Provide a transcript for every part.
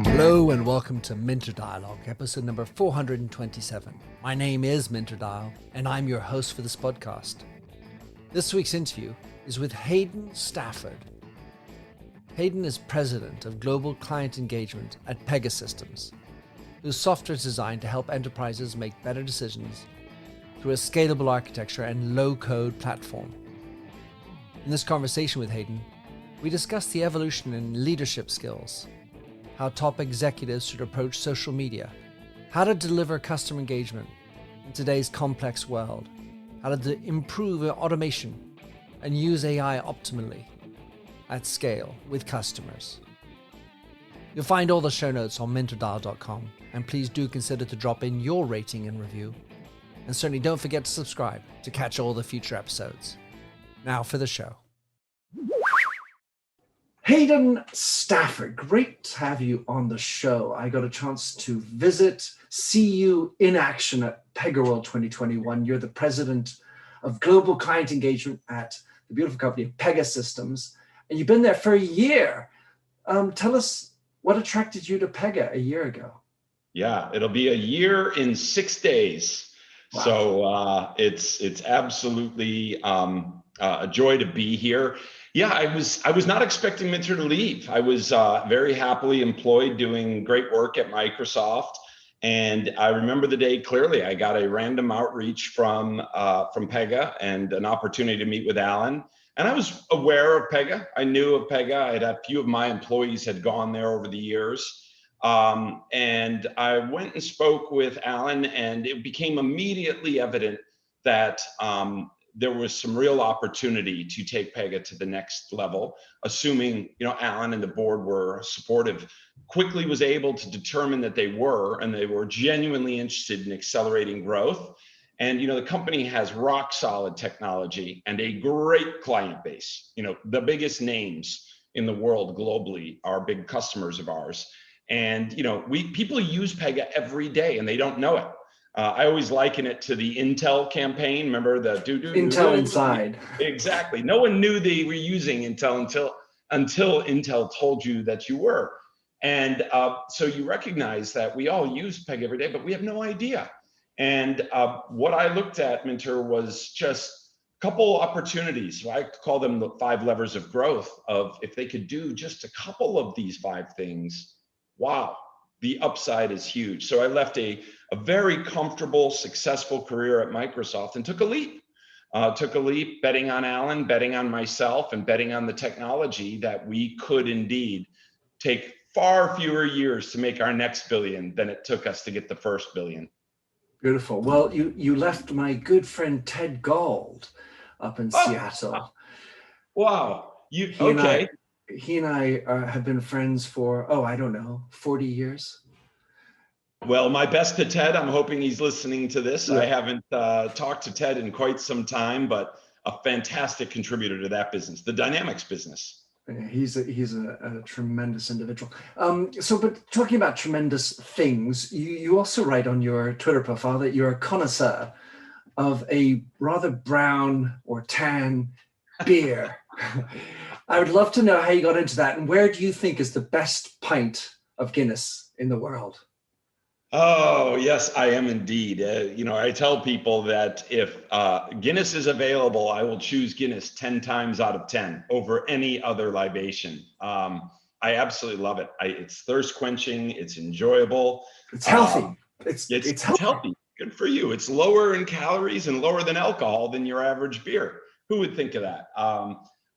Hello and welcome to Minter Dialogue, episode number 427. My name is Minter Dial, and I'm your host for this podcast. This week's interview is with Hayden Stafford. Hayden is president of Global Client Engagement at Pegasystems, whose software is designed to help enterprises make better decisions through a scalable architecture and low-code platform. In this conversation with Hayden, we discuss the evolution in leadership skills, how top executives should approach social media, how to deliver customer engagement in today's complex world, how to improve automation and use AI optimally at scale with customers. You'll find all the show notes on minterdial.com, and please do consider to drop in your rating and review. And certainly don't forget to subscribe to catch all the future episodes. Now for the show. Hayden Stafford, great to have you on the show. I got a chance to see you in action at PegaWorld 2021. You're the president of Global Client Engagement at the beautiful company of Pegasystems, and you've been there for a year. Tell us what attracted you to Pega a year ago. Yeah, it'll be a year in 6 days. Wow. So it's absolutely a joy to be here. Yeah, I was not expecting Minter to leave. I was very happily employed doing great work at Microsoft. And I remember the day clearly. I got a random outreach from Pega and an opportunity to meet with Alan. And I was aware of Pega. I knew of Pega. I had a few of my employees had gone there over the years. And I went and spoke with Alan, and it became immediately evident that there was some real opportunity to take Pega to the next level, assuming, Alan and the board were supportive. Quickly was able to determine that they were genuinely interested in accelerating growth. And, the company has rock solid technology and a great client base. The biggest names in the world globally are big customers of ours. And, people use Pega every day and they don't know it. I always liken it to the Intel campaign. Remember the Intel Inside. Exactly. No one knew they were using Intel until Intel told you that you were. And so you recognize that we all use Pega every day, but we have no idea. And what I looked at, Minter, was just a couple opportunities. I call them the 5 levers of growth. Of if they could do just a couple of these 5 things, wow, the upside is huge. So I left a very comfortable, successful career at Microsoft and took a leap. Betting on Alan, betting on myself, and betting on the technology that we could indeed take far fewer years to make our next billion than it took us to get the first billion. Beautiful. Well, you left my good friend Ted Gold up in Seattle. Wow. He and I have been friends for, 40 years. Well, my best to Ted. I'm hoping he's listening to this. Yeah. I haven't talked to Ted in quite some time, but a fantastic contributor to that business, the Dynamics business. Yeah, he's a tremendous individual. But talking about tremendous things, you also write on your Twitter profile that you're a connoisseur of a rather brown or tan beer. I would love to know how you got into that, and where do you think is the best pint of Guinness in the world? Oh, yes, I am indeed. I tell people that if Guinness is available, I will choose Guinness 10 times out of 10 over any other libation. I absolutely love it. It's thirst quenching. It's enjoyable. It's healthy. It's healthy. Good for you. It's lower in calories and lower than alcohol than your average beer. Who would think of that?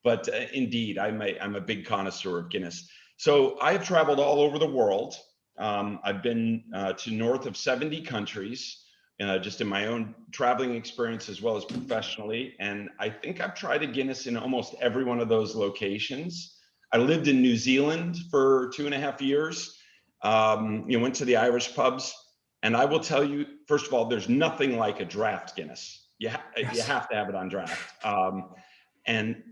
But indeed, I'm a big connoisseur of Guinness. So I've traveled all over the world. I've been to north of 70 countries, just in my own traveling experience as well as professionally. And I think I've tried a Guinness in almost every one of those locations. I lived in New Zealand for 2.5 years. Went to the Irish pubs. And I will tell you, first of all, there's nothing like a draft Guinness. You have to have it on draft. And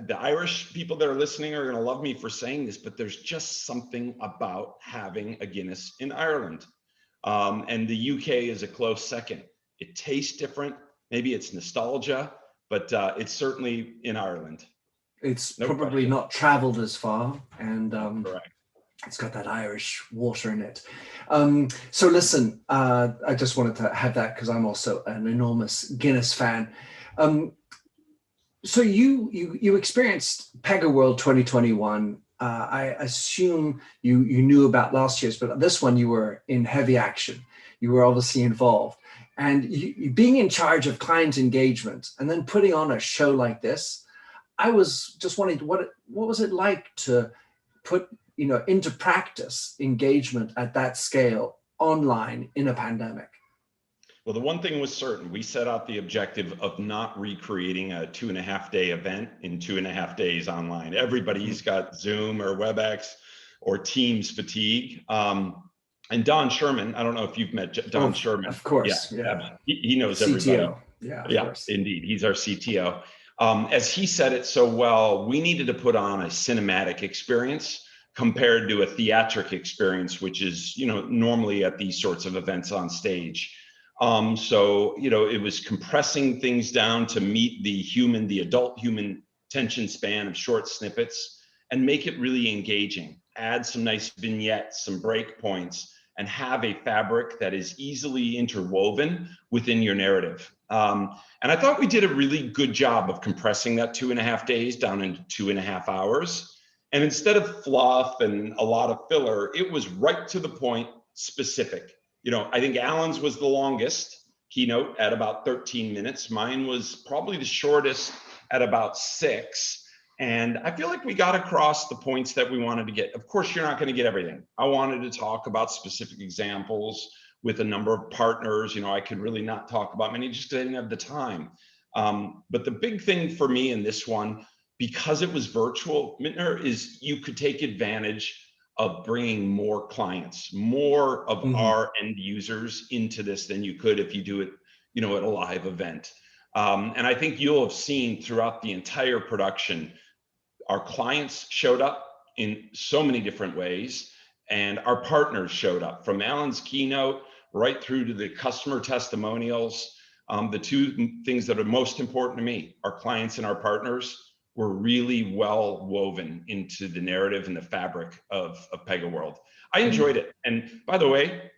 the Irish people that are listening are going to love me for saying this, but there's just something about having a Guinness in Ireland. And the UK is a close second. It tastes different. Maybe it's nostalgia, but it's certainly in Ireland. It's No probably question. not traveled as far, and Correct. it's got that Irish water in it. So listen, I just wanted to have that because I'm also an enormous Guinness fan. Um, so you experienced Pega World 2021. I assume you knew about last year's, but this one you were in heavy action. You were obviously involved, and you being in charge of client engagement and then putting on a show like this. I was just wondering what was it like to put into practice engagement at that scale online in a pandemic? Well, the one thing was certain. We set out the objective of not recreating a 2.5 day event in 2.5 days online. Everybody's got Zoom or WebEx or Teams fatigue. And Don Sherman, I don't know if you've met Don Oh, Sherman. of Yeah, course, yeah. he knows everybody. CTO, yeah, of Yeah, course. indeed. He's our CTO. As he said it so well, we needed to put on a cinematic experience compared to a theatric experience, which is, normally at these sorts of events on stage. So, it was compressing things down to meet the adult human attention span of short snippets and make it really engaging. Add some nice vignettes, some break points, and have a fabric that is easily interwoven within your narrative. And I thought we did a really good job of compressing that 2.5 days down into 2.5 hours. And instead of fluff and a lot of filler, it was right to the point, specific. I think Alan's was the longest keynote at about 13 minutes. Mine was probably the shortest at about 6. And I feel like we got across the points that we wanted to get. Of course, you're not going to get everything. I wanted to talk about specific examples with a number of partners. I could really not talk about many just because I didn't have the time. But the big thing for me in this one, because it was virtual, Mintner, is you could take advantage of bringing more clients, more of our end users into this than you could if you do it, at a live event. And I think you'll have seen throughout the entire production, our clients showed up in so many different ways, and our partners showed up from Alan's keynote right through to the customer testimonials. The two things that are most important to me, our clients and our partners, were really well woven into the narrative and the fabric of Pega World. I enjoyed it. And by the way,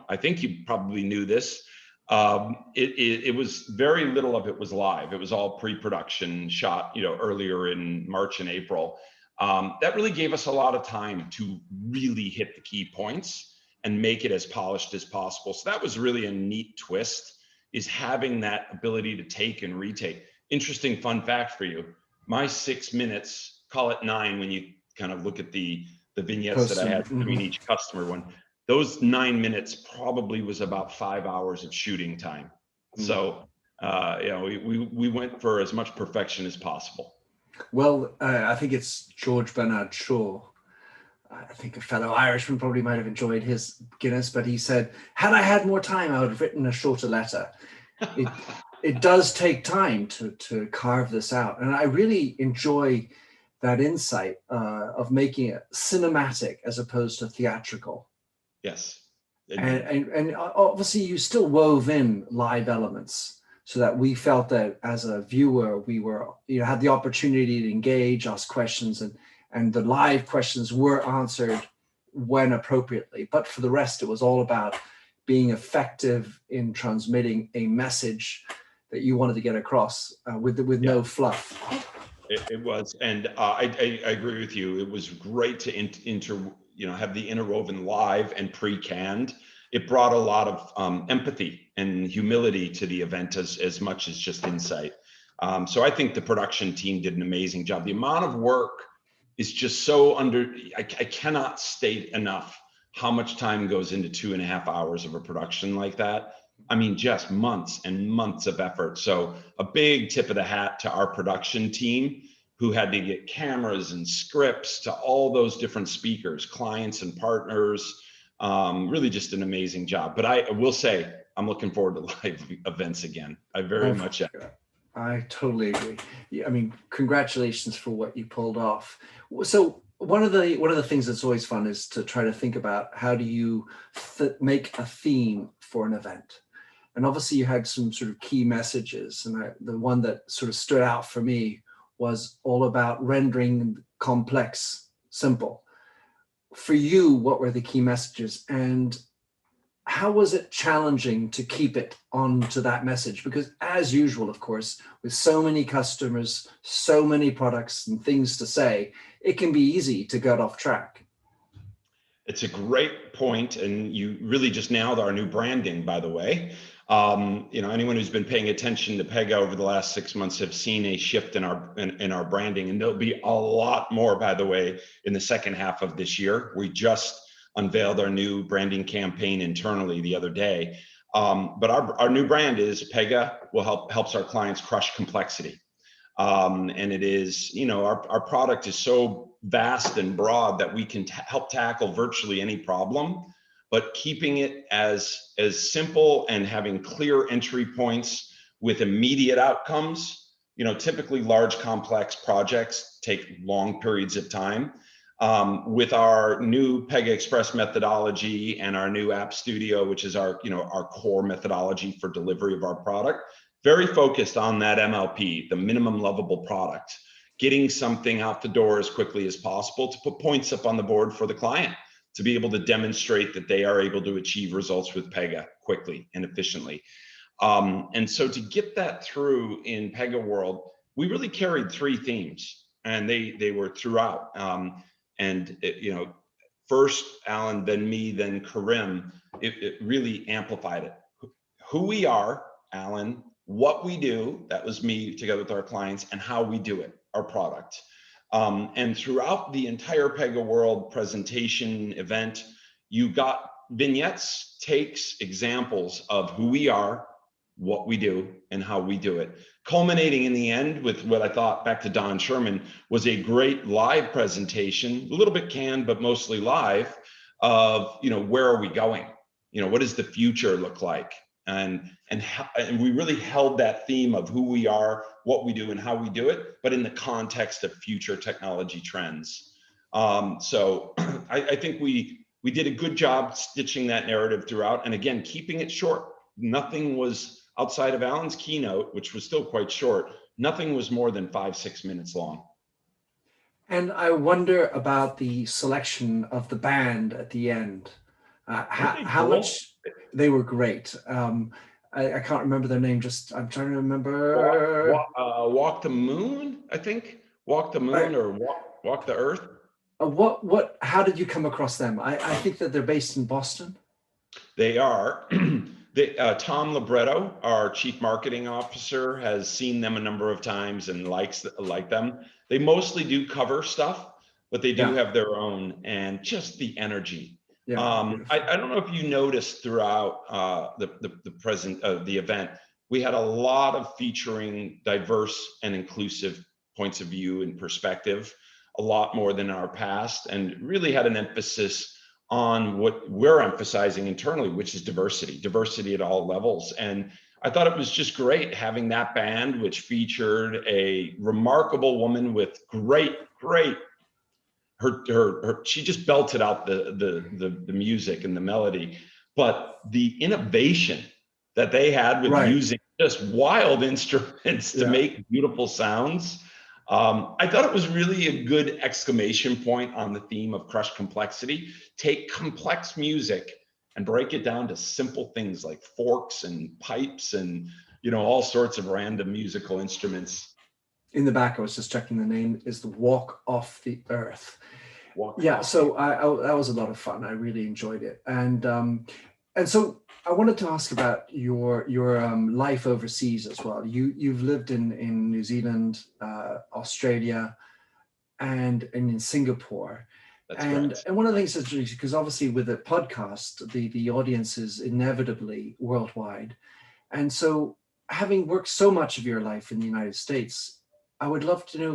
I think you probably knew this. It was very little of it was live. It was all pre-production shot, earlier in March and April. That really gave us a lot of time to really hit the key points and make it as polished as possible. So that was really a neat twist, is having that ability to take and retake. Interesting fun fact for you. My 6 minutes, call it 9 when you kind of look at the vignettes that I had between each customer one, those 9 minutes probably was about 5 hours of shooting time. So, we went for as much perfection as possible. Well, I think it's George Bernard Shaw. I think a fellow Irishman probably might have enjoyed his Guinness, but he said, had I had more time, I would have written a shorter letter. It does take time to carve this out. And I really enjoy that insight of making it cinematic as opposed to theatrical. Yes. And obviously you still wove in live elements so that we felt that as a viewer, we were, had the opportunity to engage, ask questions, and the live questions were answered when appropriately. But for the rest, it was all about being effective in transmitting a message that you wanted to get across with no fluff. It was, and I agree with you. It was great to have the interwoven live and pre-canned. It brought a lot of empathy and humility to the event as much as just insight. So I think the production team did an amazing job. The amount of work is just so I cannot state enough how much time goes into 2.5 hours of a production like that. I mean, just months and months of effort. So a big tip of the hat to our production team, who had to get cameras and scripts to all those different speakers, clients and partners. Really just an amazing job. But I will say, I'm looking forward to live events again. I very much am. I totally agree. I mean, congratulations for what you pulled off. So one of the things that's always fun is to try to think about how do you make a theme for an event. And obviously you had some sort of key messages. And the one that sort of stood out for me was all about rendering complex simple. For you, what were the key messages, and how was it challenging to keep it onto that message? Because as usual, of course, with so many customers, so many products and things to say, it can be easy to get off track. It's a great point, and you really just nailed our new branding, by the way. Anyone who's been paying attention to Pega over the last 6 months have seen a shift in our branding, and there'll be a lot more, by the way, in the second half of this year. We just unveiled our new branding campaign internally the other day, but our new brand is Pega helps our clients crush complexity. And it is, our product is so vast and broad that we can help tackle virtually any problem, but keeping it as simple and having clear entry points with immediate outcomes. Typically large complex projects take long periods of time. With our new Pega Express methodology and our new App Studio, which is our core methodology for delivery of our product, very focused on that MLP, the minimum lovable product, getting something out the door as quickly as possible to put points up on the board for the client, to be able to demonstrate that they are able to achieve results with Pega quickly and efficiently. And so to get that through in Pega world, we really carried three themes, and they were throughout. First Alan, then me, then Karim, it really amplified it. Who we are, Alan, what we do, that was me together with our clients, and how we do it, our product. And throughout the entire Pega World presentation event, you got vignettes, takes, examples of who we are, what we do, and how we do it. Culminating in the end with what I thought, back to Don Sherman, was a great live presentation, a little bit canned, but mostly live, of, where are we going? What does the future look like? And we really held that theme of who we are, what we do, and how we do it, but in the context of future technology trends. So I think we did a good job stitching that narrative throughout, and again, keeping it short. Nothing was, outside of Alan's keynote, which was still quite short, nothing was more than 5-6 minutes long. And I wonder about the selection of the band at the end. How much they were great. I can't remember their name. Just I'm trying to remember. Walk the Moon, I think. Walk the Moon, or Walk the Earth. What? How did you come across them? I think that they're based in Boston. They are. Tom Libretto, our chief marketing officer, has seen them a number of times and likes them. They mostly do cover stuff, but they do have their own, and just the energy. I don't know if you noticed throughout the event, we had a lot of featuring diverse and inclusive points of view and perspective, a lot more than our past, and really had an emphasis on what we're emphasizing internally, which is diversity at all levels. And I thought it was just great having that band, which featured a remarkable woman with great, she just belted out the music and the melody, but the innovation that they had with using just wild instruments to make beautiful sounds. I thought it was really a good exclamation point on the theme of crush complexity. Take complex music and break it down to simple things like forks and pipes and all sorts of random musical instruments. In the back, I was just checking, the name is the Walk Off the Earth. So that was a lot of fun. I really enjoyed it, and so I wanted to ask about your life overseas as well. You've lived in New Zealand, Australia, and in Singapore. That's and correct. And one of the things that's really, because obviously with a podcast, the audience is inevitably worldwide, and so having worked so much of your life in the United States, I would love to know,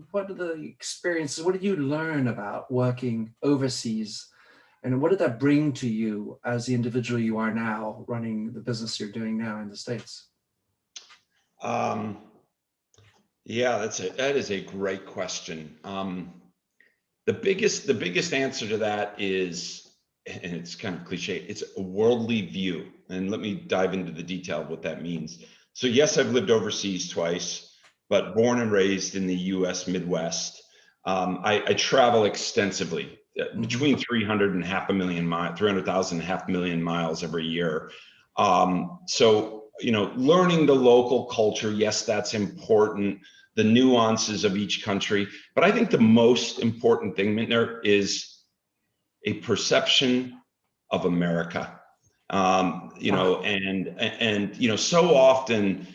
what are the experiences, what did you learn about working overseas? And what did that bring to you as the individual you are now, running the business you're doing now in the States? That is a great question. The biggest answer to that is, and it's kind of cliche, it's a worldly view. And let me dive into the detail of what that means. So yes, I've lived overseas twice. but born and raised in the U.S. Midwest. I travel extensively, between 300,000 and 500,000 miles every year. So, learning the local culture, yes, that's important, the nuances of each country. But I think the most important thing, Mintner, is a perception of America. So often,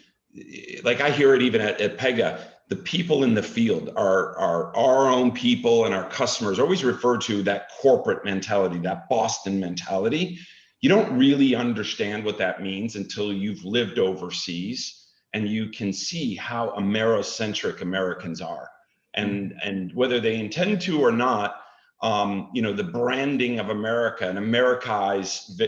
like I hear it even at Pega, the people in the field are our own people, and our customers always refer to that corporate mentality, that Boston mentality. You don't really understand what that means until you've lived overseas and you can see how Amerocentric Americans are, and whether they intend to or not. The branding of America and Americanize,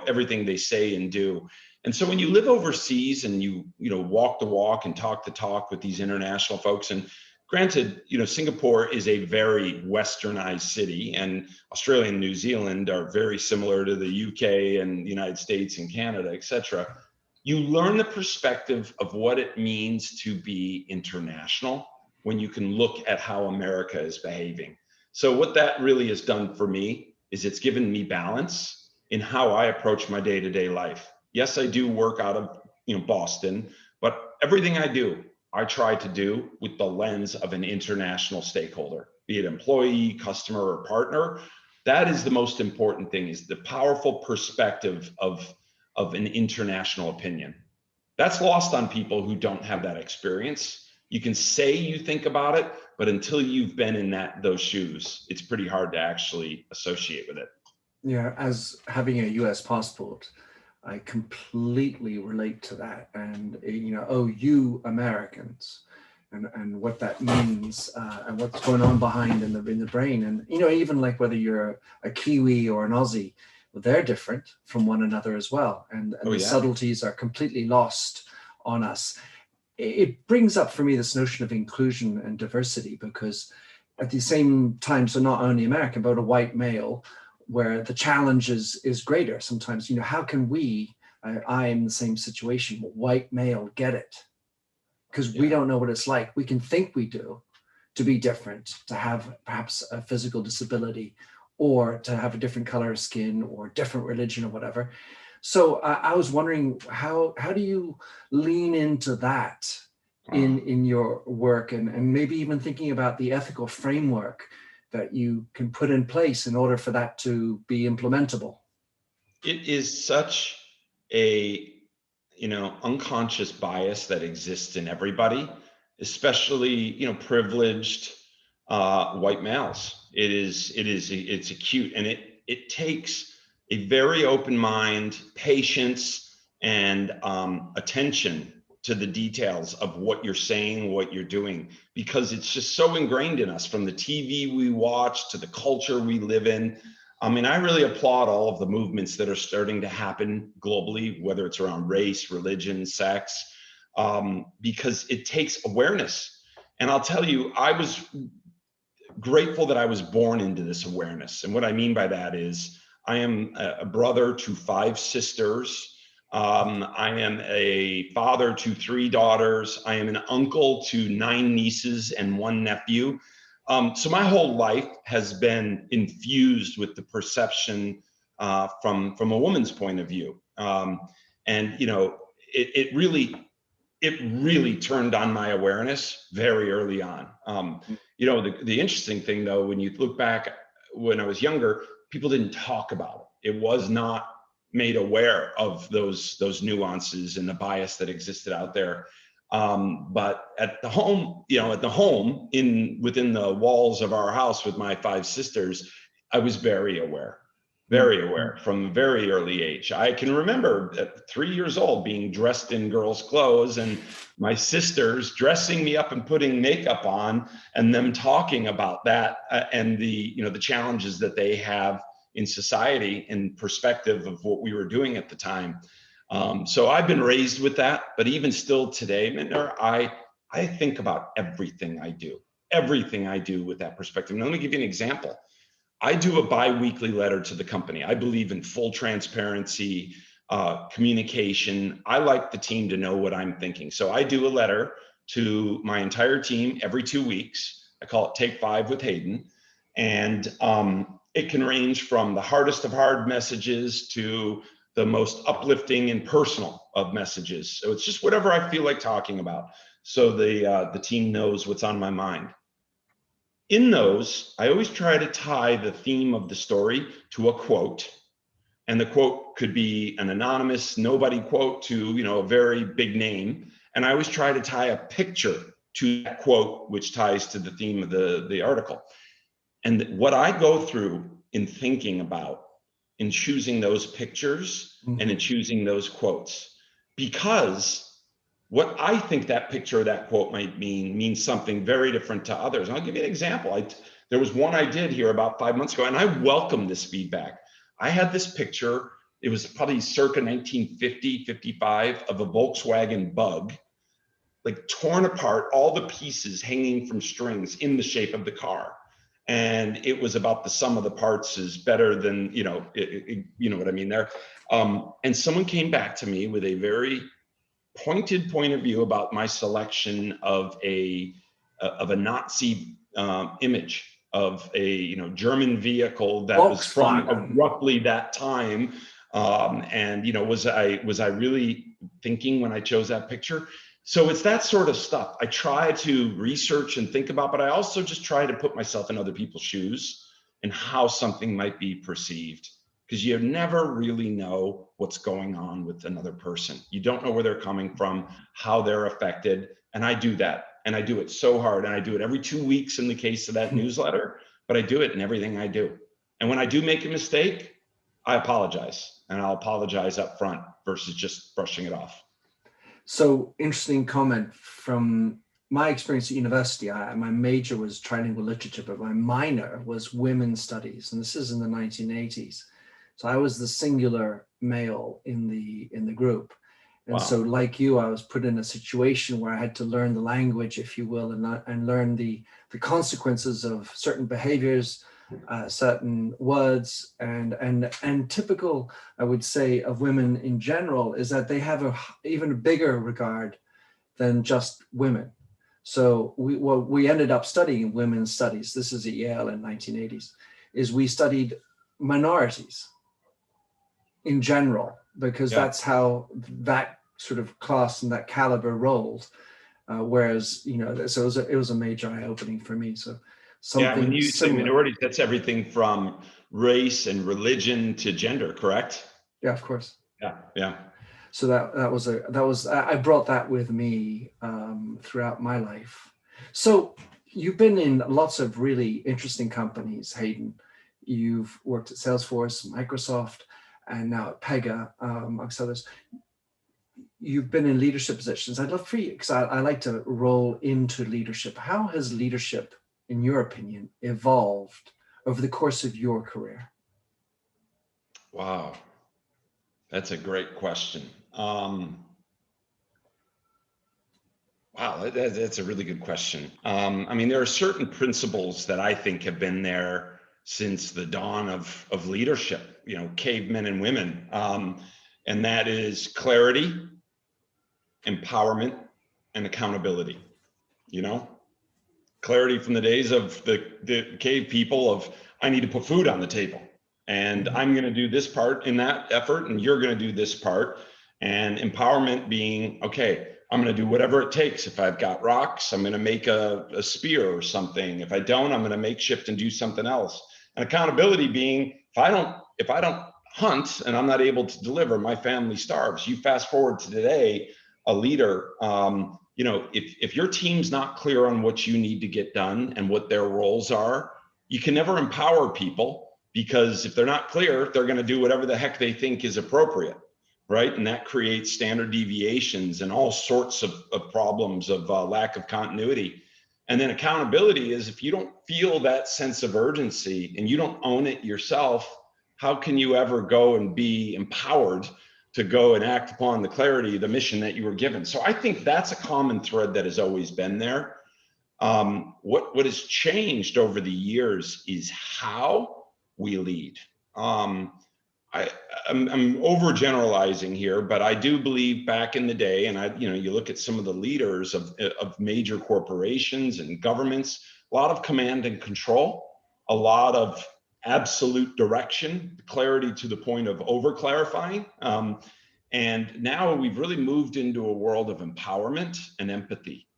everything they say and do. And so when you live overseas and you walk the walk and talk the talk with these international folks, and granted, Singapore is a very westernized city, and Australia and New Zealand are very similar to the UK and the United States and Canada, et cetera. You learn the perspective of what it means to be international when you can look at how America is behaving. So what that really has done for me is it's given me balance in how I approach my day-to-day life. Yes, I do work out of Boston, but everything I do, I try to do with the lens of an international stakeholder, be it employee, customer, or partner. That is the most important thing, is the powerful perspective of an international opinion. That's lost on people who don't have that experience. You can say you think about it, but until you've been in those shoes, it's pretty hard to actually associate with it. Yeah, as having a US passport, I completely relate to that. And, you Americans, and what that means, and what's going on behind in the brain. And, even like whether you're a Kiwi or an Aussie, well, they're different from one another as well. And the subtleties are completely lost on us. It brings up for me this notion of inclusion and diversity, because at the same time, so not only American, but a white male, where the challenge is greater sometimes. How can I am in the same situation, white male, get it? Because we don't know what it's like. We can think we do, to be different, to have perhaps a physical disability, or to have a different color of skin, or different religion, or whatever. So I was wondering, how do you lean into that in your work, and maybe even thinking about the ethical framework that you can put in place in order for that to be implementable? It is such a unconscious bias that exists in everybody, especially privileged white males. It's acute, and it takes a very open mind, patience, and attention to the details of what you're saying, what you're doing, because it's just so ingrained in us, from the TV we watch to the culture we live in. I mean, I really applaud all of the movements that are starting to happen globally, whether it's around race, religion, sex, because it takes awareness. And I'll tell you, I was grateful that I was born into this awareness. And what I mean by that is, I am a brother to 5 sisters. I am a father to 3 daughters. I am an uncle to 9 nieces and 1 nephew. So my whole life has been infused with the perception from a woman's point of view. It really turned on my awareness very early on. The interesting thing, though, when you look back when I was younger, people didn't talk about it. It was not made aware of those nuances and the bias that existed out there. But at the home, within the walls of our house with my 5 sisters, I was very aware from a very early age. I can remember at 3 years old being dressed in girls' clothes, and my sisters dressing me up and putting makeup on, and them talking about that and the challenges that they have in society in perspective of what we were doing at the time. So I've been raised with that, but even still today, Mintner, I think about everything I do with that perspective. Now, let me give you an example. I do a bi-weekly letter to the company. I believe in full transparency, communication. I like the team to know what I'm thinking. So I do a letter to my entire team every 2 weeks. I call it Take 5 with Hayden. And it can range from the hardest of hard messages to the most uplifting and personal of messages. So it's just whatever I feel like talking about. So the team knows what's on my mind. In those, I always try to tie the theme of the story to a quote. And the quote could be an anonymous, nobody quote to, a very big name. And I always try to tie a picture to that quote, which ties to the theme of the article. And what I go through in thinking about, in choosing those pictures and in choosing those quotes, because what I think that picture or that quote might means something very different to others. And I'll give you an example. There was one I did here about 5 months ago, and I welcome this feedback. I had this picture, it was probably circa 1950, 55, of a Volkswagen Bug, like torn apart, all the pieces hanging from strings in the shape of the car. And it was about the sum of the parts is better than, you know what I mean there. And someone came back to me with a very pointed point of view about my selection of a Nazi image of a German vehicle that was from roughly that time. And was I really thinking when I chose that picture? So it's that sort of stuff I try to research and think about, but I also just try to put myself in other people's shoes and how something might be perceived, because you never really know what's going on with another person. You don't know where they're coming from, how they're affected. And I do that. And I do it so hard. And I do it every 2 weeks in the case of that newsletter, but I do it in everything I do. And when I do make a mistake, I apologize, and I'll apologize up front versus just brushing it off. So interesting comment. From my experience at university, my major was trilingual literature, but my minor was women's studies. And this is in the 1980s. So I was the singular male in the group. And wow. So like you, I was put in a situation where I had to learn the language, if you will, and learn the consequences of certain behaviors, certain words, and typical, I would say, of women in general is that they have even a bigger regard than just women. So we ended up studying women's studies. This is at Yale in 1980s, is we studied minorities in general, because that's how that sort of class and that caliber rolled. Whereas, so it was a major eye-opening for me. So something when you similar. say minorities, that's everything from race and religion to gender, correct? Yeah, of course. Yeah. So I brought that with me throughout my life. So you've been in lots of really interesting companies, Hayden. You've worked at Salesforce, Microsoft, and now at Pega, amongst others. You've been in leadership positions. I'd love for you, because I like to roll into leadership. How has leadership, in your opinion, evolved over the course of your career? Wow, that's a great question. Wow, that's a really good question. There are certain principles that I think have been there since the dawn of leadership, cavemen and women. And that is clarity, empowerment, and accountability. Clarity from the days of the cave people of, I need to put food on the table, and I'm going to do this part in that effort, and you're going to do this part. And empowerment being, okay, I'm going to do whatever it takes. If I've got rocks, I'm going to make a spear or something. If I don't, I'm going to make shift and do something else. And accountability being, if I don't hunt and I'm not able to deliver, my family starves. You fast forward to today, a leader, if your team's not clear on what you need to get done and what their roles are, you can never empower people, because if they're not clear, they're going to do whatever the heck they think is appropriate, right? And that creates standard deviations and all sorts of problems of lack of continuity. And then accountability is, if you don't feel that sense of urgency and you don't own it yourself, how can you ever go and be empowered to go and act upon the clarity, the mission that you were given? So I think that's a common thread that has always been there. What has changed over the years is how we lead. I I'm overgeneralizing here, but I do believe back in the day, and you look at some of the leaders of major corporations and governments, a lot of command and control, a lot of absolute direction, clarity to the point of over clarifying. And now we've really moved into a world of empowerment and empathy.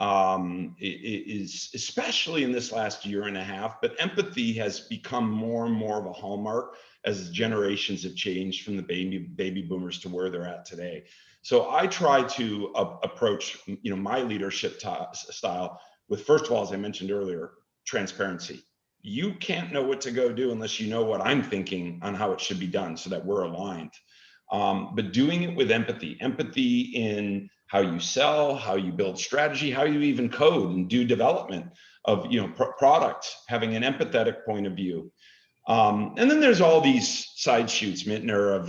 It is especially in this last year and a half, but empathy has become more and more of a hallmark as generations have changed from the baby boomers to where they're at today. So I try to approach, my leadership style with, first of all, as I mentioned earlier, transparency. You can't know what to go do unless you know what I'm thinking on how it should be done, so that we're aligned. But doing it with empathy in how you sell, how you build strategy, how you even code and do development of product, having an empathetic point of view. And then there's all these side shoots, Mintner,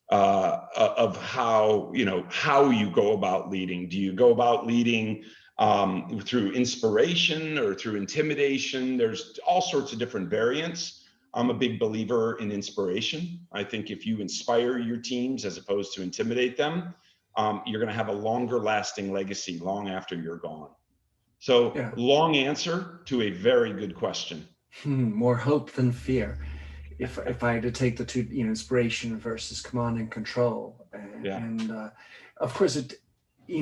of how you go about leading. Do you go about leading through inspiration or through intimidation? There's all sorts of different variants. I'm a big believer in inspiration. I think if you inspire your teams as opposed to intimidate them, you're going to have a longer lasting legacy long after you're gone. So yeah. Long answer to a very good question. More hope than fear. If I had to take the two, inspiration versus command and control, and of course it,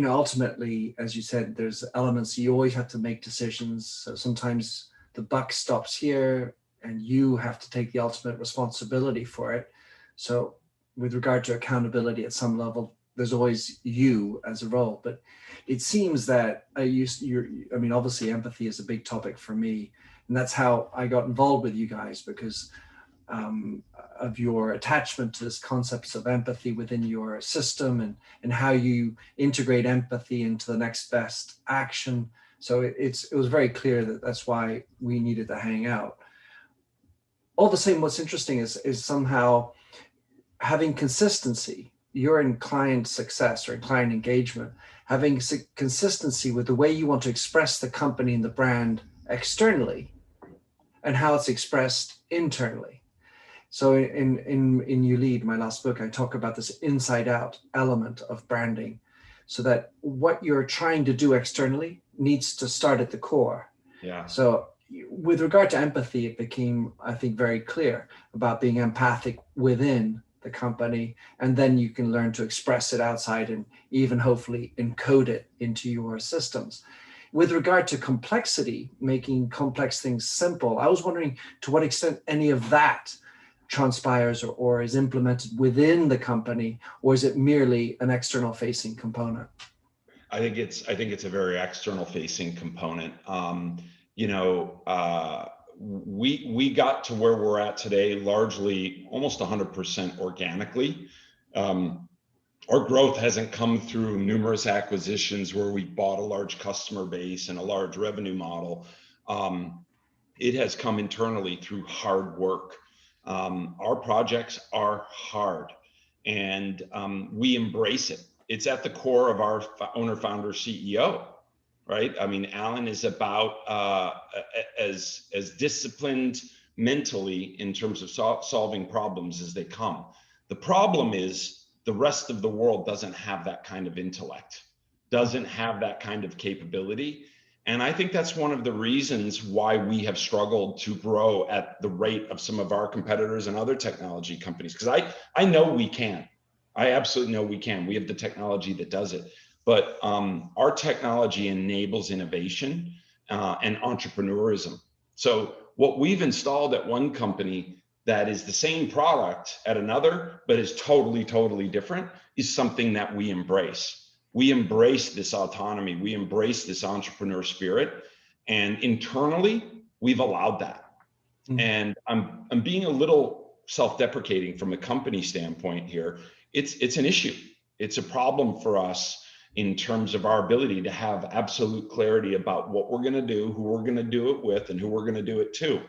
ultimately, as you said, there's elements you always have to make decisions. So sometimes the buck stops here, and you have to take the ultimate responsibility for it. So with regard to accountability at some level, there's always you as a role. But it seems that obviously empathy is a big topic for me. And that's how I got involved with you guys, because of your attachment to this concepts of empathy within your system and how you integrate empathy into the next best action. So it was very clear that that's why we needed to hang out. All the same, what's interesting is somehow having consistency. You're in client success or in client engagement, having consistency with the way you want to express the company and the brand externally and how it's expressed internally. So in You Lead, my last book, I talk about this inside out element of branding, so that what you're trying to do externally needs to start at the core. Yeah. So with regard to empathy, it became, I think, very clear about being empathic within the company, and then you can learn to express it outside and even hopefully encode it into your systems. With regard to complexity, making complex things simple, I was wondering to what extent any of that transpires or is implemented within the company, or is it merely an external facing component? I think it's a very external facing component. We got to where we're at today largely almost 100% organically. Our growth hasn't come through numerous acquisitions where we bought a large customer base and a large revenue model. It has come internally through hard work. Our projects are hard, and we embrace it. It's at the core of our owner, founder, CEO. Right? I mean, Alan is about as disciplined mentally in terms of solving problems as they come. The problem is the rest of the world doesn't have that kind of intellect, doesn't have that kind of capability. And I think that's one of the reasons why we have struggled to grow at the rate of some of our competitors and other technology companies. Because I know we can. I absolutely know we can. We have the technology that does it. But our technology enables innovation and entrepreneurism. So what we've installed at one company that is the same product at another, but is totally, totally different, is something that we embrace. We embrace this autonomy. We embrace this entrepreneur spirit. And internally, we've allowed that. Mm-hmm. And I'm being a little self-deprecating from a company standpoint here. It's an issue. It's a problem for us in terms of our ability to have absolute clarity about what we're going to do, who we're going to do it with, and who we're going to do it to.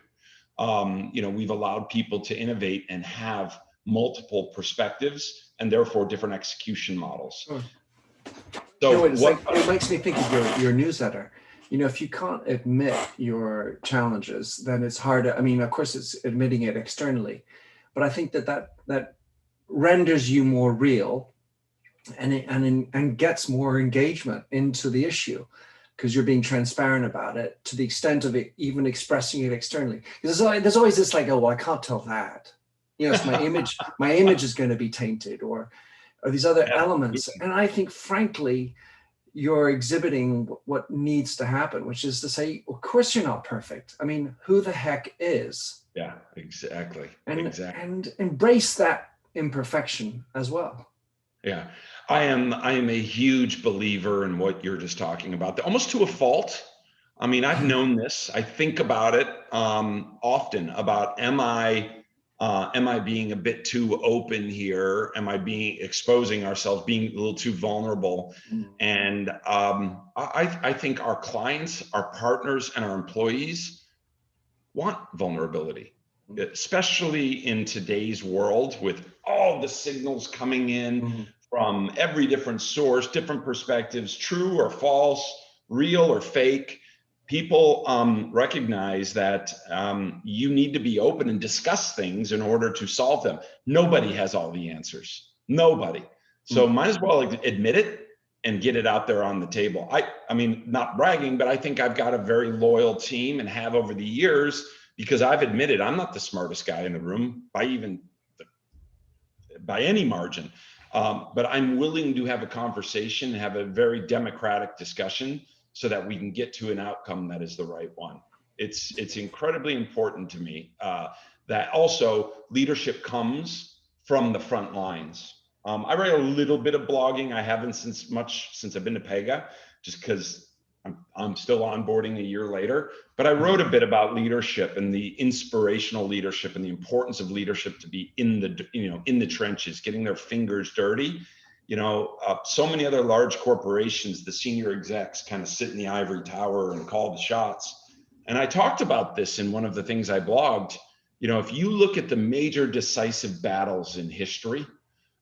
We've allowed people to innovate and have multiple perspectives and therefore different execution models. Sure. So it makes me think of your newsletter. If you can't admit your challenges, then it's hard. I mean, of course, it's admitting it externally, but I think that renders you more real, and gets more engagement into the issue, because you're being transparent about it to the extent of it, even expressing it externally. Because there's always this like, oh, well, I can't tell that. It's my image. My image is going to be tainted, or these other elements. And I think, frankly, you're exhibiting what needs to happen, which is to say, of course, you're not perfect. I mean, who the heck is? Yeah, exactly. And embrace that imperfection as well. Yeah, I am a huge believer in what you're just talking about, almost to a fault. I mean, I've known this. I think about it often about, am I being a bit too open here? Am I exposing ourselves, being a little too vulnerable? And I think our clients, our partners, and our employees want vulnerability, especially in today's world with all the signals coming in from every different source, different perspectives, true or false, real or fake. People recognize that you need to be open and discuss things in order to solve them. Nobody has all the answers. Nobody. So might as well admit it and get it out there on the table. I mean, not bragging, but I think I've got a very loyal team, and have over the years, because I've admitted I'm not the smartest guy in the room by any margin. But I'm willing to have a conversation, have a very democratic discussion, so that we can get to an outcome that is the right one. It's incredibly important to me that also leadership comes from the front lines. I write a little bit of blogging. I haven't since I've been to Pega, just because I'm still onboarding a year later. But I wrote a bit about leadership and the inspirational leadership and the importance of leadership to be in the trenches, getting their fingers dirty. So many other large corporations, the senior execs kind of sit in the ivory tower and call the shots. And I talked about this in one of the things I blogged. If you look at the major decisive battles in history,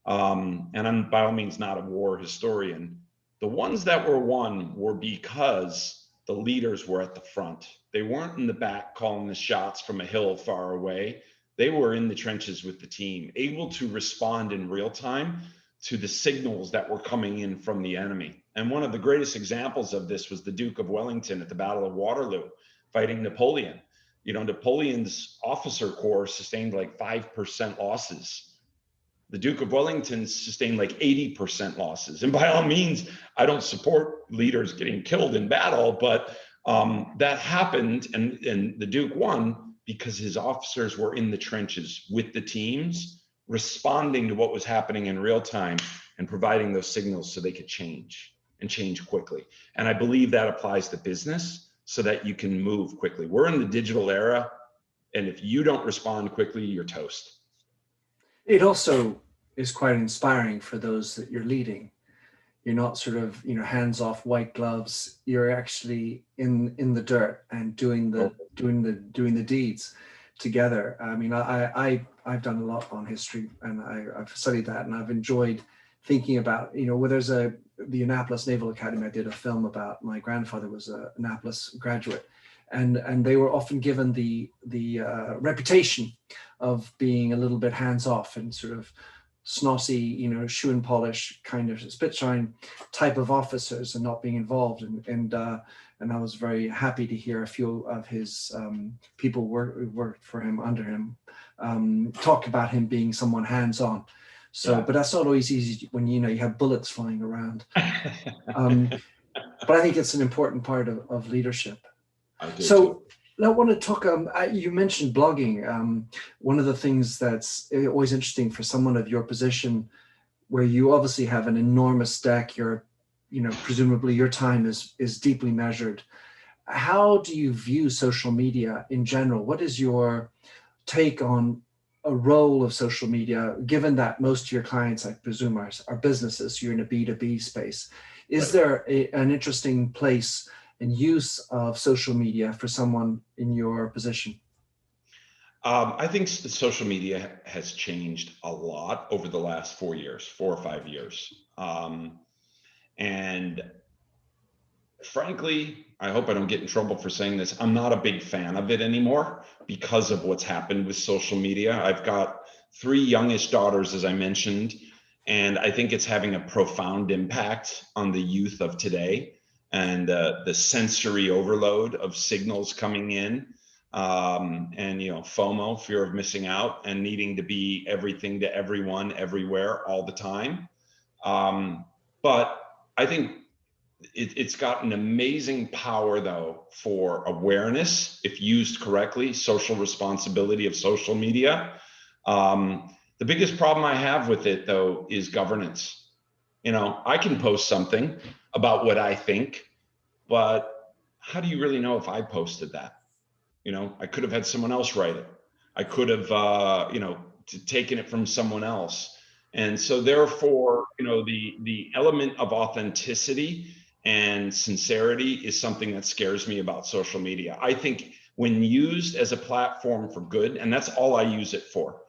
and I'm by all means not a war historian, the ones that were won were because the leaders were at the front. They weren't in the back calling the shots from a hill far away. They were in the trenches with the team, able to respond in real time to the signals that were coming in from the enemy. And one of the greatest examples of this was the Duke of Wellington at the Battle of Waterloo, fighting Napoleon. Napoleon's officer corps sustained like 5% losses. The Duke of Wellington sustained like 80% losses. And by all means, I don't support leaders getting killed in battle, but that happened, and the Duke won because his officers were in the trenches with the teams, responding to what was happening in real time and providing those signals so they could change, and change quickly. And I believe that applies to business, so that you can move quickly. We're in the digital era, and if you don't respond quickly, you're toast. It also is quite inspiring for those that you're leading. You're not sort of, hands off, white gloves. You're actually in the dirt and doing the deeds together. I mean, I've done a lot on history, and I've studied that, and I've enjoyed thinking about, where there's the Annapolis Naval Academy. I did a film about, my grandfather was an Annapolis graduate, and they were often given the reputation of being a little bit hands off and sort of snotty, shoe and polish kind of spitshine type of officers, and not being involved. And I was very happy to hear a few of his people who worked for him, under him, talk about him being someone hands on. So, but that's not always easy when you have bullets flying around. But I think it's an important part of leadership. So I want to talk, you mentioned blogging. One of the things that's always interesting for someone of your position, where you obviously have an enormous deck, presumably your time is deeply measured. How do you view social media in general? What is your take on a role of social media, given that most of your clients, I presume, are businesses? You're in a B2B space. Is there an interesting place and use of social media for someone in your position? I think social media has changed a lot over the last 4 or 5 years. And frankly, I hope I don't get in trouble for saying this, I'm not a big fan of it anymore because of what's happened with social media. I've got three youngish daughters, as I mentioned, and I think it's having a profound impact on the youth of today, and the sensory overload of signals coming in, and FOMO, fear of missing out, and needing to be everything to everyone, everywhere, all the time. But I think it's got an amazing power, though, for awareness if used correctly, social responsibility of social media. The biggest problem I have with it, though, is governance. I can post something about what I think, but how do you really know if I posted that? I could have had someone else write it. I could have, taken it from someone else. And so therefore, the element of authenticity and sincerity is something that scares me about social media. I think when used as a platform for good, and that's all I use it for.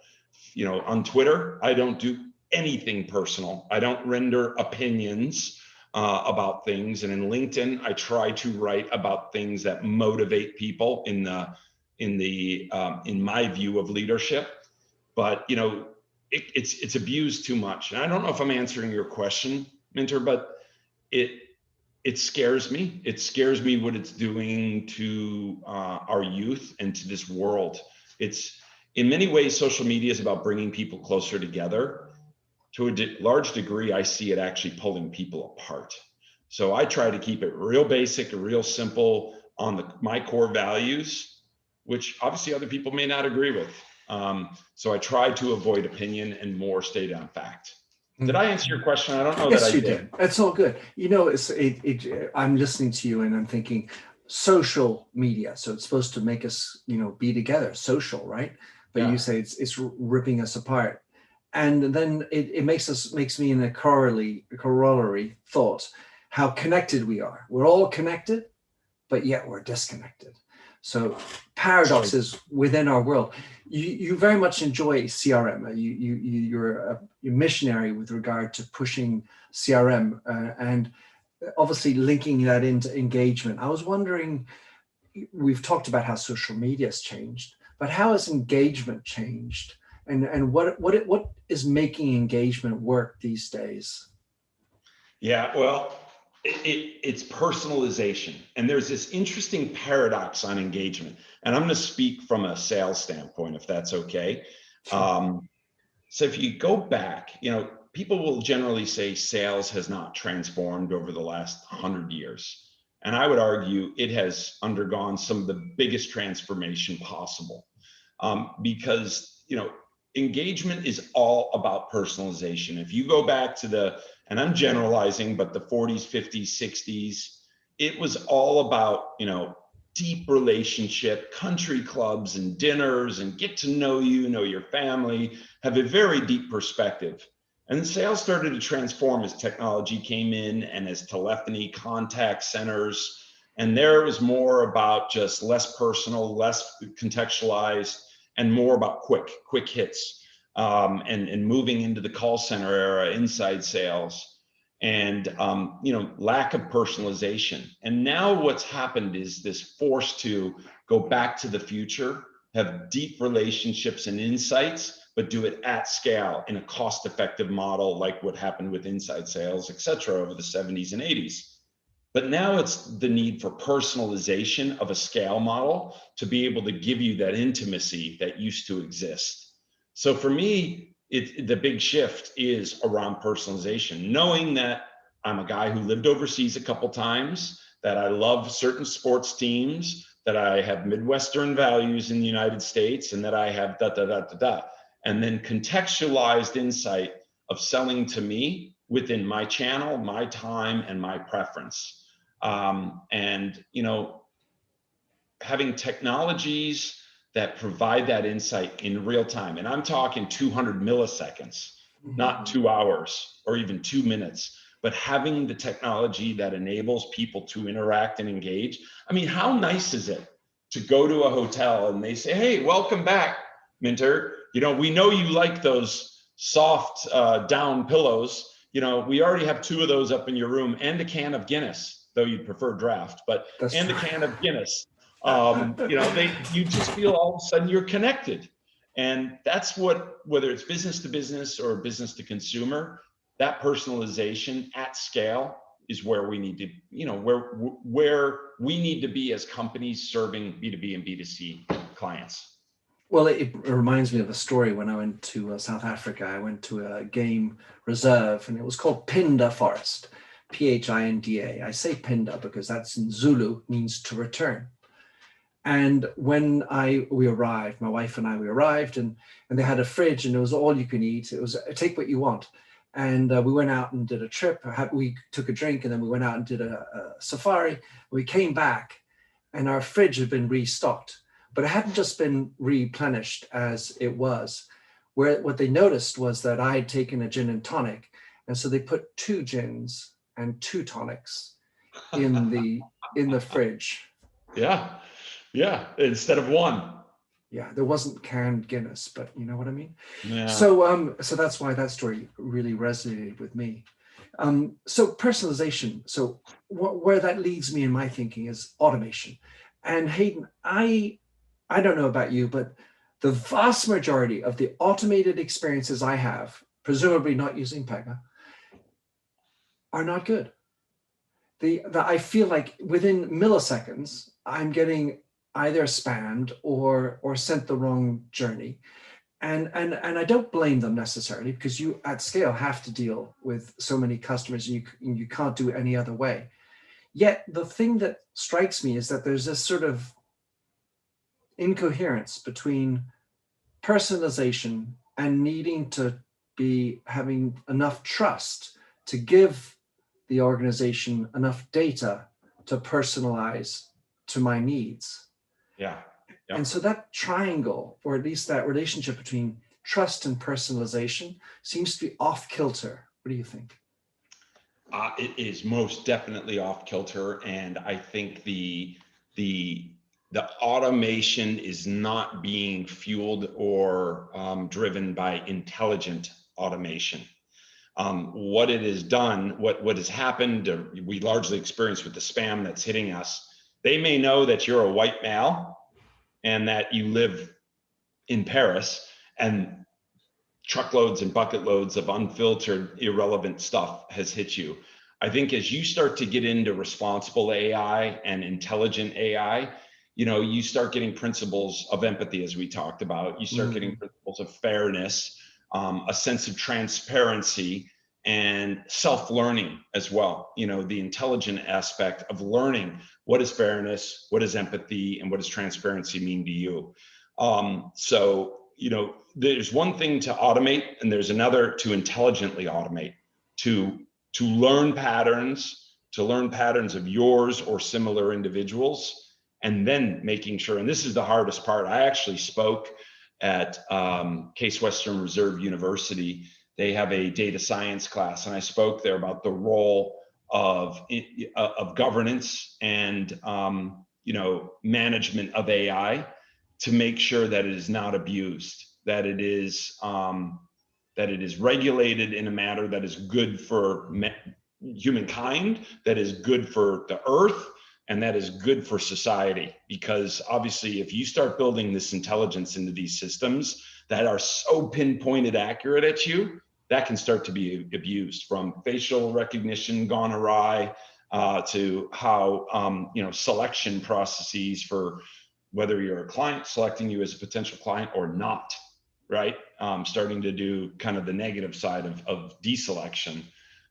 On Twitter, I don't do anything personal. I don't render opinions about things. And in LinkedIn, I try to write about things that motivate people in my view of leadership. But it's abused too much. And I don't know if I'm answering your question, Minter, but it scares me. It scares me what it's doing to our youth and to this world. It's in many ways, social media is about bringing people closer together. To a large degree, I see it actually pulling people apart. So I try to keep it real basic, real simple on my core values, which obviously other people may not agree with. So I try to avoid opinion and more stay on fact. Did I answer your question? I don't know that I did. Yes, you did. It's all good. I'm listening to you and I'm thinking social media. So it's supposed to make us, be together, social, right? But yeah. You say it's ripping us apart. And then it makes me in a corollary thought, how connected we are. We're all connected, but yet we're disconnected. So paradoxes within our world. You very much enjoy CRM. You're a missionary with regard to pushing CRM and obviously linking that into engagement. I was wondering, we've talked about how social media has changed, but how has engagement changed? And what is making engagement work these days? Yeah, well, it's personalization. And there's this interesting paradox on engagement. And I'm going to speak from a sales standpoint, if that's okay. Sure. So if you go back, people will generally say sales has not transformed over the last 100 years. And I would argue it has undergone some of the biggest transformation possible, because, engagement is all about personalization. If you go back to and I'm generalizing, but the 40s, 50s, 60s, it was all about, deep relationship, country clubs and dinners and get to know your family, have a very deep perspective. And sales started to transform as technology came in and as telephony, contact centers, and there it was more about just less personal, less contextualized, and more about quick hits, and moving into the call center era, inside sales, and lack of personalization. And now what's happened is this force to go back to the future, have deep relationships and insights, but do it at scale in a cost-effective model, like what happened with inside sales, et cetera, over the 70s and 80s. But now it's the need for personalization of a scale model to be able to give you that intimacy that used to exist. So for me, the big shift is around personalization, knowing that I'm a guy who lived overseas a couple times, that I love certain sports teams, that I have Midwestern values in the United States, and that I have and then contextualized insight of selling to me within my channel, my time, and my preference. Having technologies that provide that insight in real time. And I'm talking 200 milliseconds, not 2 hours or even 2 minutes, but having the technology that enables people to interact and engage. I mean, how nice is it to go to a hotel and they say, hey, welcome back, Minter. We know you like those soft down pillows. We already have 2 of those up in your room and a can of Guinness, though you'd prefer draft, but a can of Guinness. You just feel all of a sudden you're connected. And that's what, whether it's business to business or business to consumer, that personalization at scale is where we need to, where we need to be as companies serving B2B and B2C clients. Well, it reminds me of a story when I went to South Africa. I went to a game reserve, and it was called Pinda Forest, Phinda. I say Pinda because that's in Zulu, means to return. And when we arrived, my wife and I, we arrived, and they had a fridge, and it was all you can eat. It was take what you want. And we went out and did a trip. We took a drink, and then we went out and did a safari. We came back, and our fridge had been restocked, but it hadn't just been replenished as it was. What they noticed was that I had taken a gin and tonic, and so they put 2 gins and 2 tonics in the fridge. Yeah, instead of 1. Yeah, there wasn't canned Guinness, but you know what I mean? Yeah. So that's why that story really resonated with me. So personalization. So where that leads me in my thinking is automation. And Hayden, I don't know about you, but the vast majority of the automated experiences I have, presumably not using Pega, are not good. I feel like within milliseconds, I'm getting either spammed or sent the wrong journey. And I don't blame them necessarily, because you at scale have to deal with so many customers, and you can't do it any other way. Yet the thing that strikes me is that there's this sort of incoherence between personalization and needing to be having enough trust to give the organization enough data to personalize to my needs. Yeah. And so that triangle, or at least that relationship between trust and personalization, seems to be off kilter. What do you think? It is most definitely off kilter, and I think the automation is not being fueled or driven by intelligent automation. What it has done, what has happened, we largely experience with the spam that's hitting us. They may know that you're a white male and that you live in Paris, and truckloads and bucket loads of unfiltered, irrelevant stuff has hit you. I think as you start to get into responsible AI and intelligent AI, you start getting principles of empathy, as we talked about. You start getting principles of fairness, a sense of transparency, and self-learning as well. The intelligent aspect of learning what is fairness, what is empathy, and what does transparency mean to you. So there's one thing to automate, and there's another to intelligently automate, to learn patterns of yours or similar individuals, and then making sure, and this is the hardest part. I actually spoke at Case Western Reserve University. They have a data science class, and I spoke there about the role of governance and management of AI, to make sure that it is not abused, that it is regulated in a manner that is good for humankind, that is good for the earth, and that is good for society. Because obviously, if you start building this intelligence into these systems that are so pinpointed accurate at you, that can start to be abused, from facial recognition gone awry to how selection processes for whether you're a client, selecting you as a potential client or not, right? Starting to do kind of the negative side of deselection.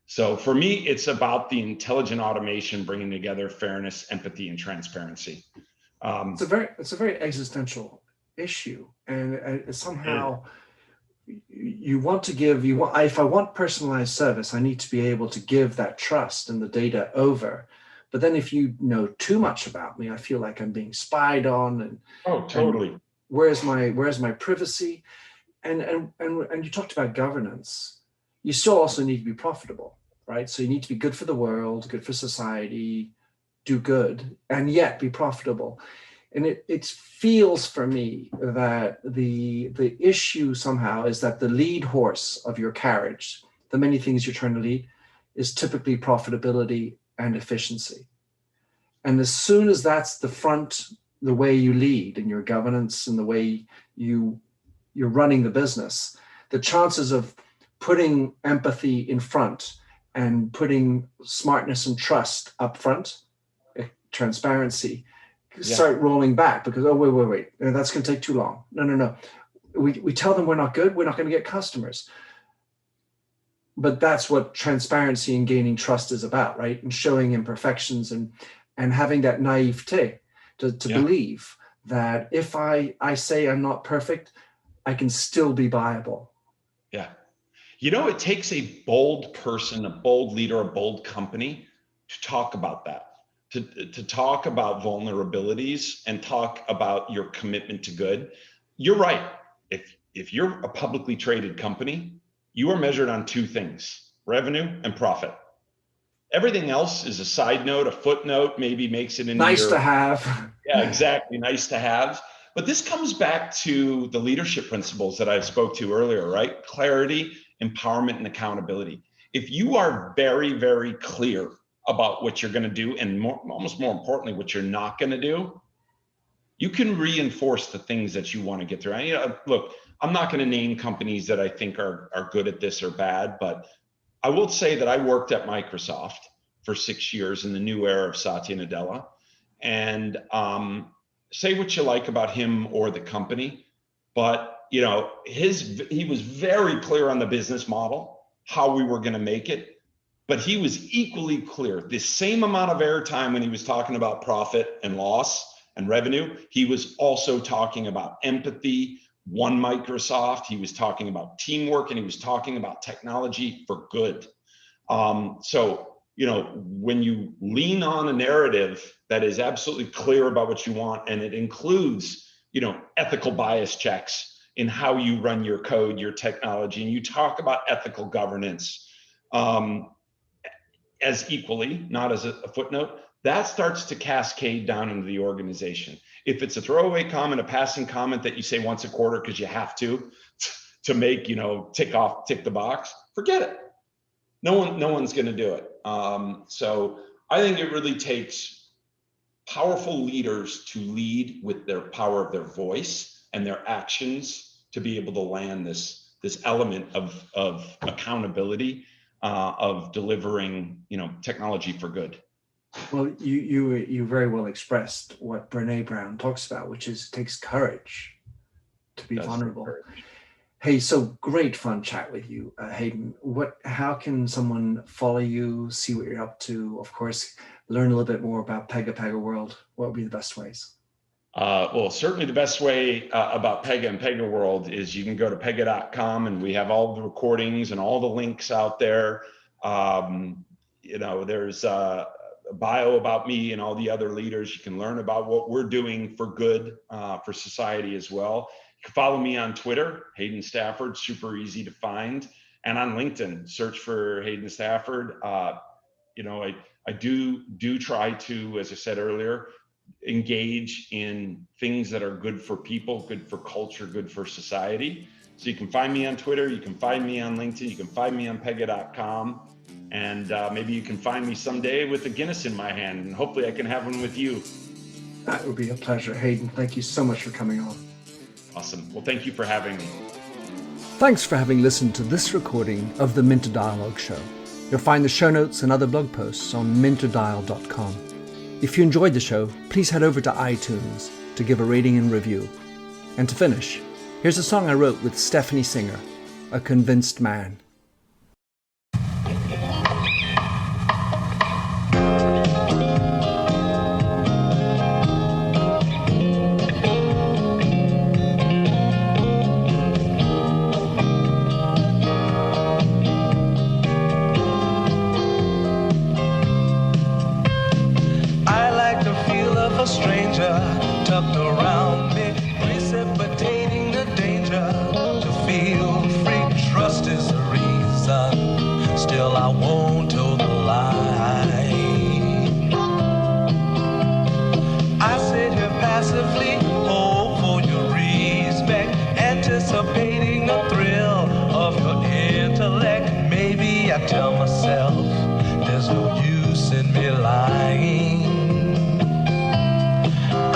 So for me, it's about the intelligent automation bringing together fairness, empathy, and transparency. It's a very existential issue, and somehow if I want personalized service, I need to be able to give that trust and the data over. But then if you know too much about me, I feel like I'm being spied on. And totally. And where's my privacy? And you talked about governance. You still also need to be profitable, right? So you need to be good for the world, good for society, do good, and yet be profitable. And it feels for me that the issue somehow is that the lead horse of your carriage, the many things you're trying to lead, is typically profitability and efficiency. And as soon as that's the way you lead in your governance and the way you you're running the business, the chances of putting empathy in front and putting smartness and trust up front, transparency, start rolling back because, oh, wait, that's going to take too long. No. We tell them we're not good, we're not going to get customers. But that's what transparency and gaining trust is about, right? And showing imperfections and having that naivete to believe that if I say I'm not perfect, I can still be viable. Yeah. It takes a bold person, a bold leader, a bold company to talk about that, to talk about vulnerabilities and talk about your commitment to good. You're right. If you're a publicly traded company, you are measured on two things: revenue and profit. Everything else is a side note, a footnote, maybe makes it into nice to have. Yeah, exactly. Nice to have. But this comes back to the leadership principles that I spoke to earlier, right? Clarity, empowerment, and accountability. If you are very, very clear about what you're going to do, and almost more importantly, what you're not going to do, you can reinforce the things that you want to get through. Look, I'm not going to name companies that I think are good at this or bad, but I will say that I worked at Microsoft for 6 years in the new era of Satya Nadella. And say what you like about him or the company, but he was very clear on the business model, how we were going to make it. But he was equally clear, the same amount of airtime when he was talking about profit and loss and revenue, he was also talking about empathy, One Microsoft, he was talking about teamwork, and he was talking about technology for good. When you lean on a narrative that is absolutely clear about what you want, and it includes, ethical bias checks in how you run your code, your technology, and you talk about ethical governance as equally, not as a footnote, that starts to cascade down into the organization. If it's a throwaway comment, a passing comment that you say once a quarter because you have to make, tick the box, forget it. No one's going to do it. So I think it really takes powerful leaders to lead with their power of their voice and their actions to be able to land this element of accountability, of delivering, technology for good. Well, you very well expressed what Brene Brown talks about, which is it takes courage to be vulnerable. Hey, so great fun chat with you, Hayden. How can someone follow you, see what you're up to? Of course, learn a little bit more about Pega World. What would be the best ways? Well, certainly the best way about Pega and Pega World is you can go to pega.com, and we have all the recordings and all the links out there. There's a bio about me and all the other leaders. You can learn about what we're doing for good, for society as well. You can follow me on Twitter, Hayden Stafford, super easy to find, and on LinkedIn, search for Hayden Stafford. I do try to, as I said earlier, engage in things that are good for people, good for culture, good for society. So you can find me on Twitter, you can find me on LinkedIn, you can find me on pega.com, and maybe you can find me someday with a Guinness in my hand, and hopefully I can have one with you. That would be a pleasure, Hayden. Thank you so much for coming on. Awesome. Well, thank you for having me. Thanks for having listened to this recording of the Minter Dialogue Show. You'll find the show notes and other blog posts on minterdial.com. If you enjoyed the show, please head over to iTunes to give a rating and review. And to finish, here's a song I wrote with Stephanie Singer, A Convinced Man. A stranger tucked around me, precipitating the danger. To feel free, trust is the reason. Still, I won't toe the line. I sit here passively, hope for your respect, anticipating the thrill of your intellect. Maybe I tell myself there's no use in me lying.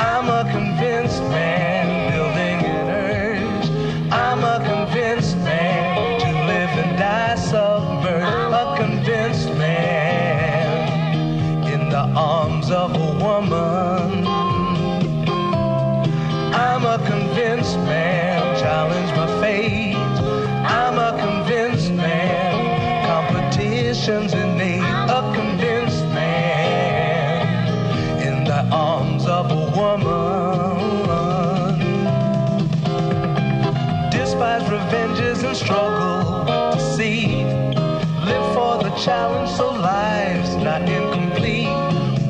I'm a convinced man building an urge. I'm convinced man, challenge my fate. I'm a convinced man, competition's innate. A convinced man, in the arms of a woman. Despise revenges and struggle to see. Live for the challenge so life's not incomplete.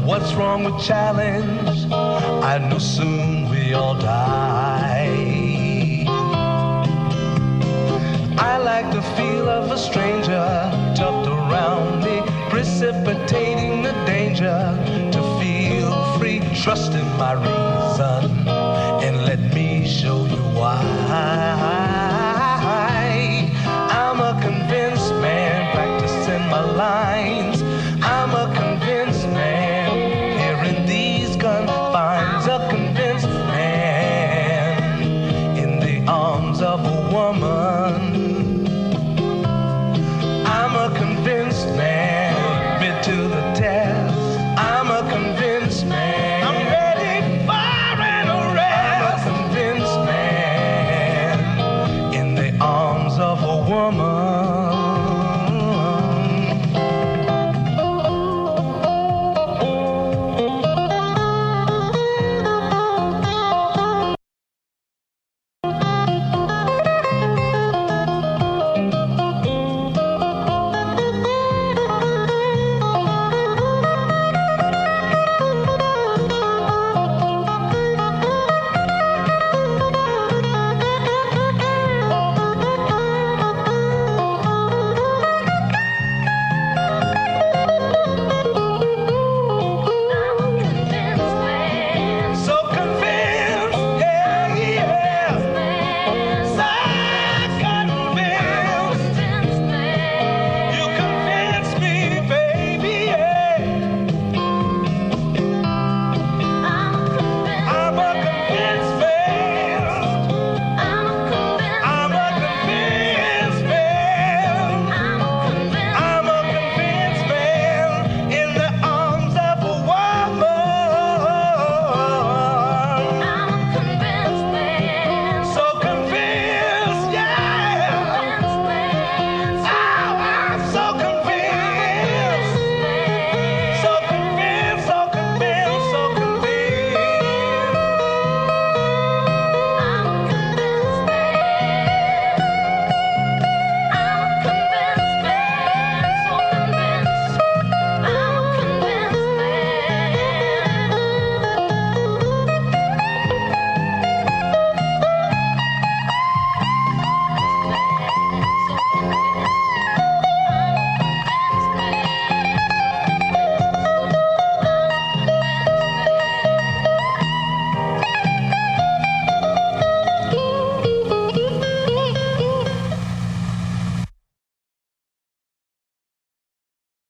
What's wrong with challenge? I know soon we all die. I like the feel of a stranger tucked around me, precipitating the danger to feel free, trusting my reason.